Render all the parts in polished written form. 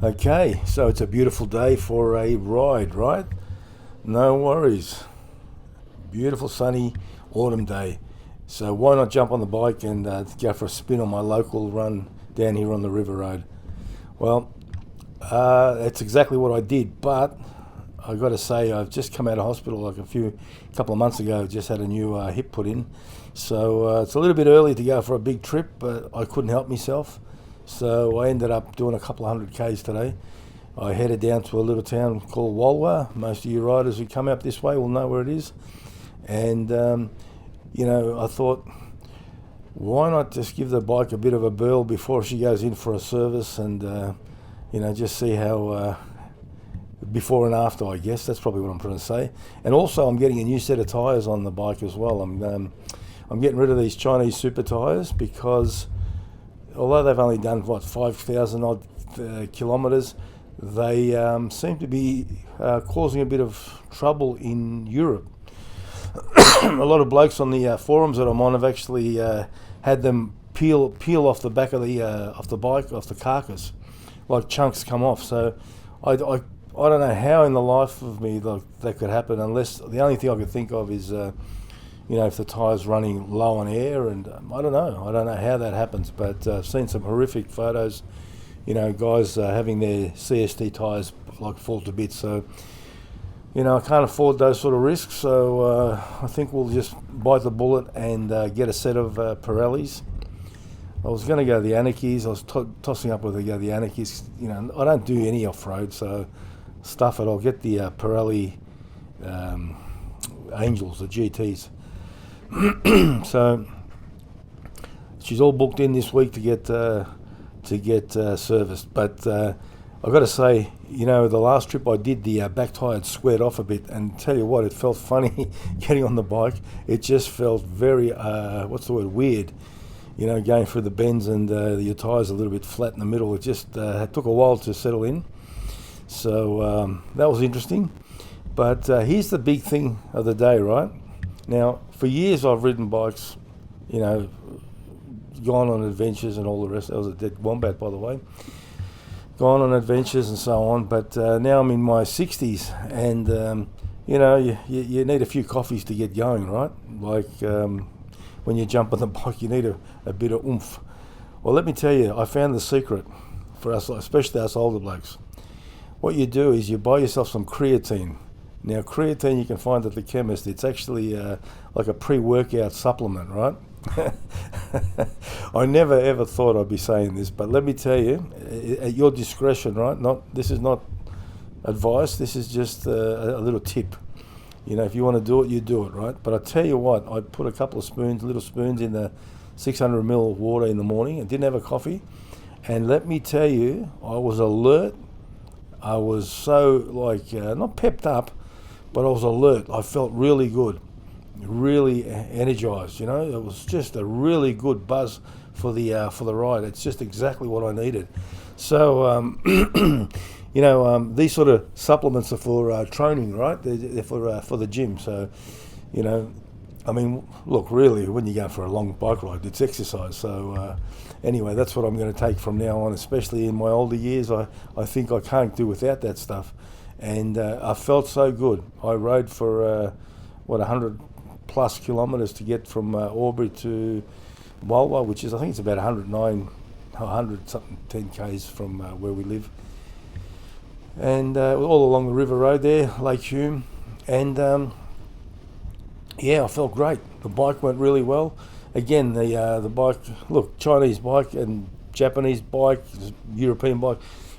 Okay, so it's a beautiful day for a ride, right? No worries. Beautiful sunny autumn day. So why not jump on the bike and go for a spin on my local run down here on the River Road? Well, that's exactly what I did, but I got to say I've just come out of hospital like couple of months ago. Just had a new hip put in, so it's a little bit early to go for a big trip, but I couldn't help myself. So I ended up doing a couple of 100 k's today. I headed down to a little town called Walwa. Most of you riders who come up this way will know where it is. And, I thought, why not just give the bike a bit of a burl before she goes in for a service and, just see how before and after, I guess. That's probably what I'm trying to say. And also I'm getting a new set of tyres on the bike as well. I'm getting rid of these Chinese super tyres because although they've only done 5,000 odd kilometres, they seem to be causing a bit of trouble in Europe. A lot of blokes on the forums that I'm on have actually had them peel off the back of the bike, off the carcass, like chunks come off. So I don't know how in the life of me that could happen, unless the only thing I could think of is if the tyre's running low on air, and I don't know how that happens, but I've seen some horrific photos, guys having their CST tyres like fall to bits. So, I can't afford those sort of risks, so I think we'll just bite the bullet and get a set of Pirellis. I was going to go the Anarchies. I was tossing up whether to go the Anarchies. I don't do any off-road, so stuff it. I'll get the Pirelli Angels, the GTs. So she's all booked in this week to get serviced. But I've got to say, the last trip I did, the back tyre had squared off a bit, and tell you what, it felt funny getting on the bike. It just felt very, weird. Going through the bends and your tyres a little bit flat in the middle. It just took a while to settle in. So that was interesting. But here's the big thing of the day, right? Now, for years I've ridden bikes, gone on adventures and all the rest. That was a dead wombat, by the way. Gone on adventures and so on, but now I'm in my 60s, and you need a few coffees to get going, right? Like when you jump on the bike, you need a bit of oomph. Well, let me tell you, I found the secret for us, especially us older blokes. What you do is you buy yourself some creatine. Now, creatine you can find at the chemist. It's actually like a pre-workout supplement, right? I never ever thought I'd be saying this, but let me tell you, at your discretion, right? This is not advice. This is just a little tip. If you want to do it, you do it, right? But I tell you what, I put a couple of little spoons in the 600 ml water in the morning. I didn't have a coffee, and let me tell you, I was alert. I was so not pepped up, but I was alert. I felt really good. Really energized, It was just a really good buzz for the ride. It's just exactly what I needed. So, these sort of supplements are for training, right? They're for the gym. So, look, really, when you go for a long bike ride, it's exercise. So, anyway, that's what I'm going to take from now on, especially in my older years. I think I can't do without that stuff. And I felt so good. I rode for, 100 plus kilometres to get from Albury to Walwa, which is, I think it's about 100 something 10 k's from where we live. And all along the River Road there, Lake Hume. And I felt great. The bike went really well. Again, the bike, look, Chinese bike and Japanese bike, European bike.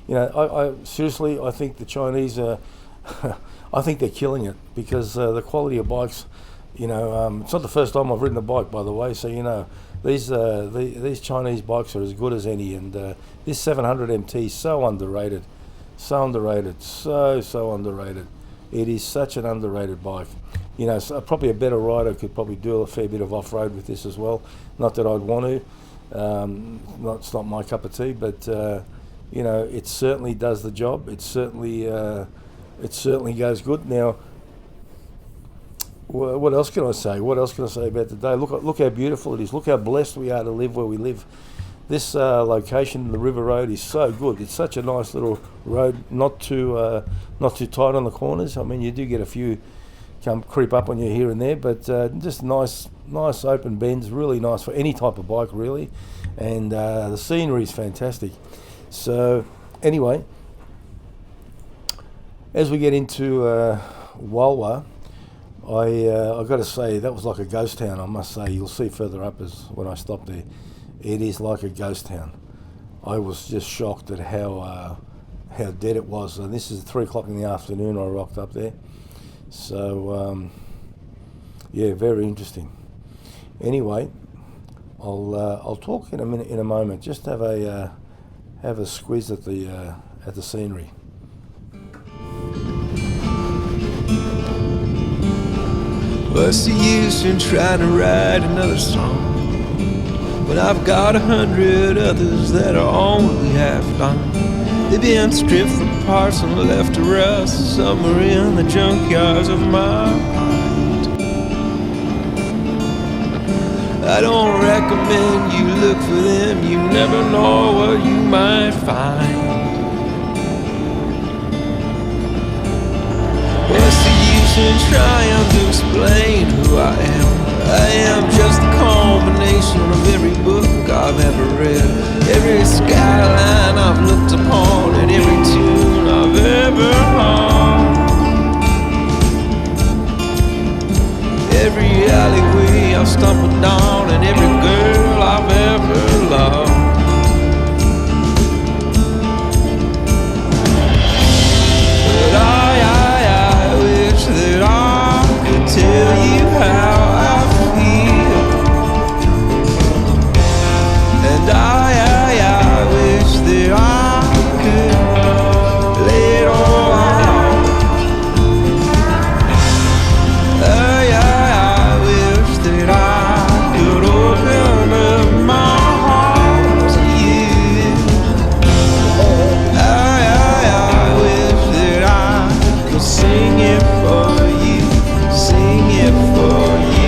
I seriously, I think the Chinese are, I think they're killing it, because the quality of bikes, it's not the first time I've ridden a bike, by the way, so these Chinese bikes are as good as any, and this 700 MT is so underrated, so underrated. It is such an underrated bike. Probably a better rider could probably do a fair bit of off-road with this as well. Not that I'd want to, it's not my cup of tea, but it certainly does the job. It certainly goes good. Now, what else can I say? What else can I say about the day? Look how beautiful it is. Look how blessed we are to live where we live. this location, the River Road, is so good. It's such a nice little road, not too tight on the corners. I mean, you do get a few come creep up on you here and there, but just nice open bends, really nice for any type of bike, really. And the scenery is fantastic. So anyway, as we get into Walwa, I got to say that was like a ghost town. I must say, you'll see further up as when I stop there, it is like a ghost town. I was just shocked at how dead it was. And this is 3 o'clock in the afternoon. I rocked up there, so yeah, very interesting. Anyway, I'll talk in a moment. Just have a squeeze at the scenery. What's the use in trying to write another song when I've got 100 others that are only half done? They've been stripped for parts and left to rust somewhere in the junkyards of my mind. I don't recommend you look for them. You never know what you might find. What's the use in trying to explain who I am? I am just a combination of every book I've ever read, every skyline I've looked upon, and every tune I've ever heard. Every alleyway I've stumbled down, and every girl I've ever loved. But I wish that I could tell you how I feel. And I wish that I could lay it all out. I wish that I could open up my heart to you. I wish that I could sing it for you, sing it for you.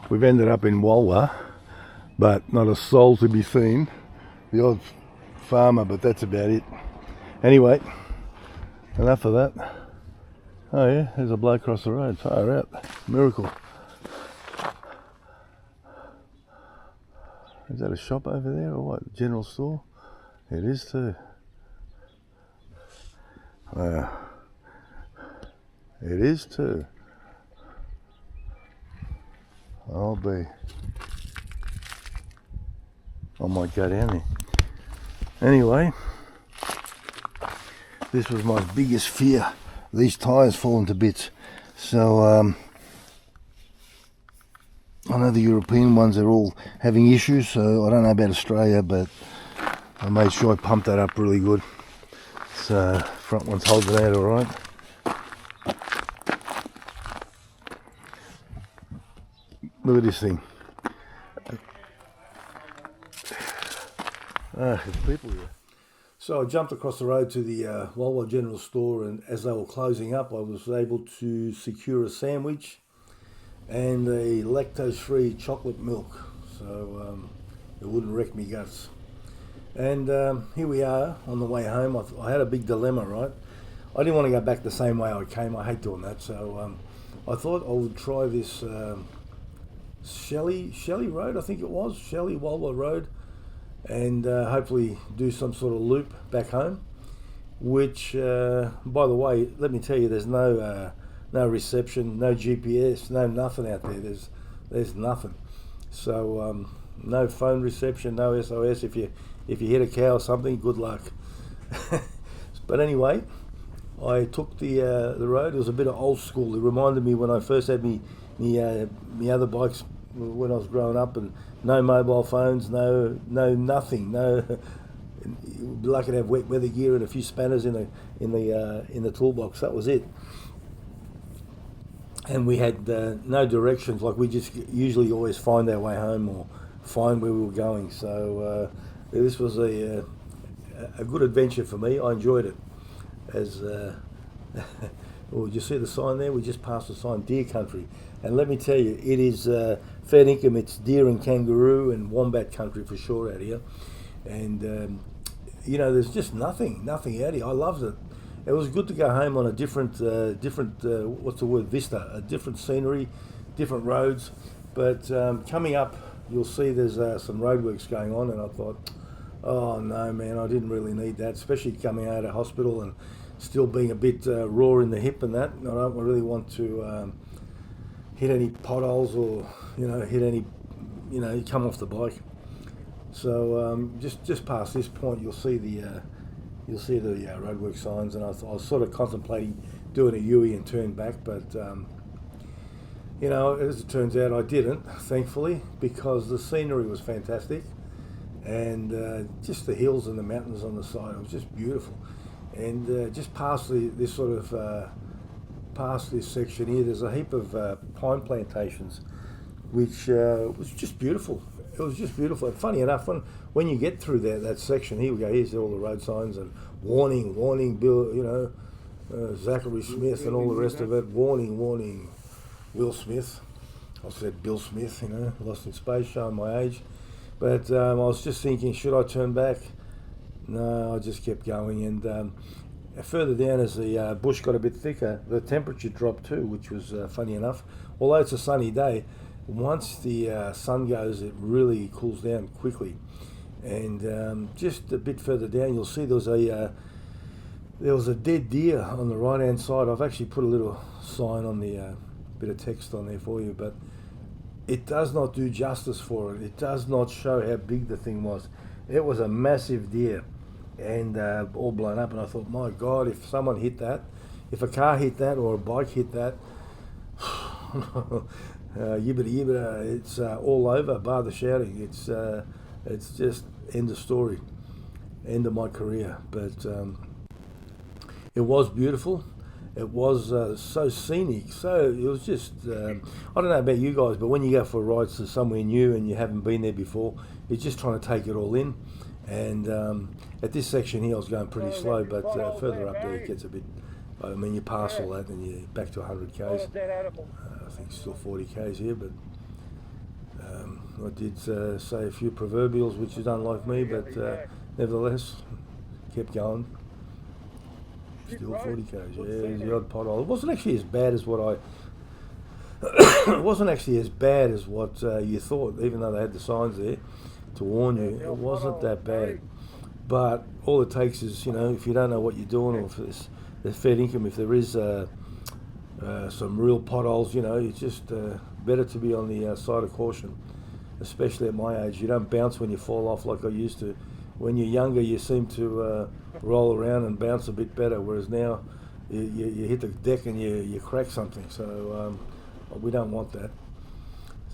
we've ended up in Walwa, but not a soul to be seen. The odd farmer, but that's about it. Anyway, enough of that. Oh yeah, there's a bloke across the road. Far out. Miracle. Is that a shop over there or what? General store? It is too. Wow. It is too. I'll be. I might go down there. Anyway, this was my biggest fear. These tyres falling to bits. So I know the European ones are all having issues, so I don't know about Australia, but I made sure I pumped that up really good. So front one's holding out alright. Look at this thing. There's people here. So I jumped across the road to the Walwa General Store, and as they were closing up, I was able to secure a sandwich and a lactose-free chocolate milk, so it wouldn't wreck me guts. And here we are on the way home. I had a big dilemma, right? I didn't want to go back the same way I came. I hate doing that, so I thought I would try this Shelley Road, I think it was, Shelley Walwa Road, and hopefully do some sort of loop back home, which by the way, let me tell you, there's no reception, no GPS, no nothing out there. There's nothing. So no phone reception, no SOS. If you hit a cow or something, good luck. But anyway, I took the road. It was a bit of old school. It reminded me when I first had me other bikes when I was growing up, and no mobile phones, no nothing, no. You'd be lucky to have wet weather gear and a few spanners in the toolbox. That was it. And we had no directions. Like, we just usually always find our way home or find where we were going. So this was a good adventure for me. I enjoyed it. As well, you see the sign there? We just passed the sign, Deer Country. And let me tell you, it is fair income. It's deer and kangaroo and wombat country for sure out here. And there's just nothing out here. I loved it. It was good to go home on a different what's the word, vista, a different scenery, different roads. But coming up, you'll see there's some roadworks going on, and I thought, oh no man, I didn't really need that, especially coming out of hospital and still being a bit raw in the hip and that. I don't really want to hit any potholes or hit any, come off the bike. So just past this point, you'll see the roadwork signs, and I was sort of contemplating doing a U-turn and turn back, but as it turns out, I didn't, thankfully, because the scenery was fantastic, and just the hills and the mountains on the side, it was just beautiful. And just past this section here, there's a heap of pine plantations, which was just beautiful. It was just beautiful. And funny enough, when you get through that section, here we go, here's all the road signs and warning, Bill, Zachary Smith and all the rest of it. Warning, Will Smith. I said Bill Smith, lost in space, showing my age. But I was just thinking, should I turn back? No, I just kept going. And further down, as the bush got a bit thicker, the temperature dropped too, which was funny enough. Although it's a sunny day, once the sun goes, it really cools down quickly. And just a bit further down, you'll see there was a dead deer on the right hand side. I've actually put a little sign on the bit of text on there for you, but it does not do justice for it. It does not show how big the thing was. It was a massive deer, and all blown up. And I thought, my God, if someone hit that, if a car hit that or a bike hit that, yibbida, it's all over, bar the shouting. It's just end of story, end of my career. But it was beautiful. It was so scenic. So it was just, I don't know about you guys, but when you go for rides to somewhere new and you haven't been there before, you're just trying to take it all in. And at this section here, I was going pretty slow, but further up there, it gets a bit, you pass all that and you're back to 100 k's. I think still 40 k's here, but I did say a few proverbials, which is unlike me, but nevertheless, kept going. Still 40 k's. Yeah, the odd pothole. It wasn't actually as bad as what it wasn't actually as bad as what you thought, even though they had the signs there to warn you. It wasn't that bad. But all it takes is, if you don't know what you're doing, or if there's fair income, if there is some real potholes, it's just better to be on the side of caution, especially at my age. You don't bounce when you fall off like I used to. When you're younger, you seem to roll around and bounce a bit better, whereas now you hit the deck and you crack something. So we don't want that.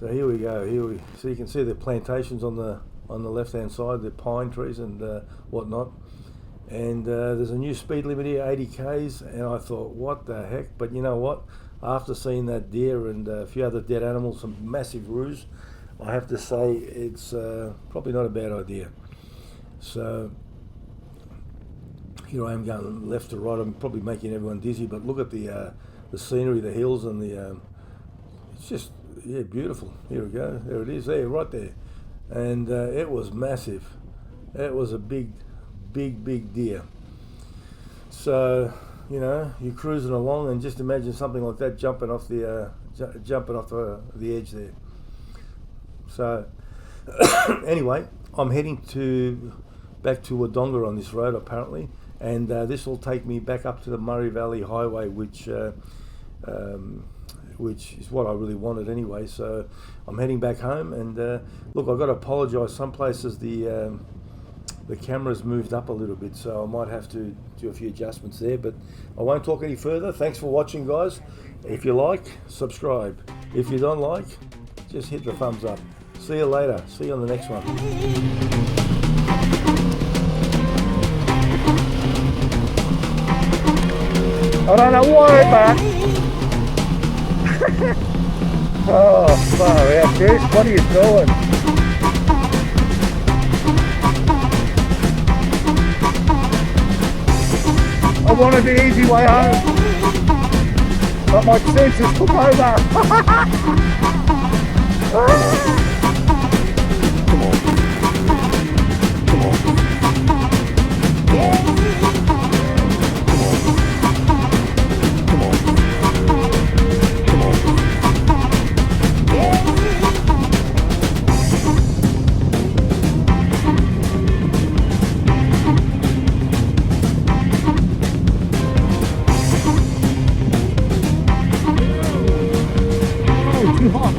So here we go. So you can see the plantations on the left-hand side, the pine trees and whatnot. And there's a new speed limit here, 80 k's, and I thought, what the heck? But you know what? After seeing that deer and a few other dead animals, some massive roos, I have to say it's probably not a bad idea. So here I am going left to right. I'm probably making everyone dizzy, but look at the scenery, the hills, and it's just beautiful. Here we go. There it is. There, right there. And it was massive. It was a big deer. So you're cruising along, and just imagine something like that jumping off the edge there. So anyway, I'm heading back to Wodonga on this road apparently, and this will take me back up to the Murray Valley Highway, which is what I really wanted anyway. So I'm heading back home, and look, I've got to apologise. Some places the camera's moved up a little bit, so I might have to do a few adjustments there, but I won't talk any further. Thanks for watching, guys. If you like, subscribe. If you don't like, just hit the thumbs up. See you later. See you on the next one. I don't know why, but oh, far out, Chris. What are you doing? I wanted the easy way home, but my senses took over. Come on. Come on. Yeah. Too hot.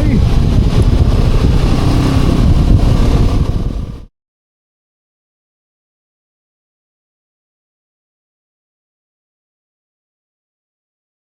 way.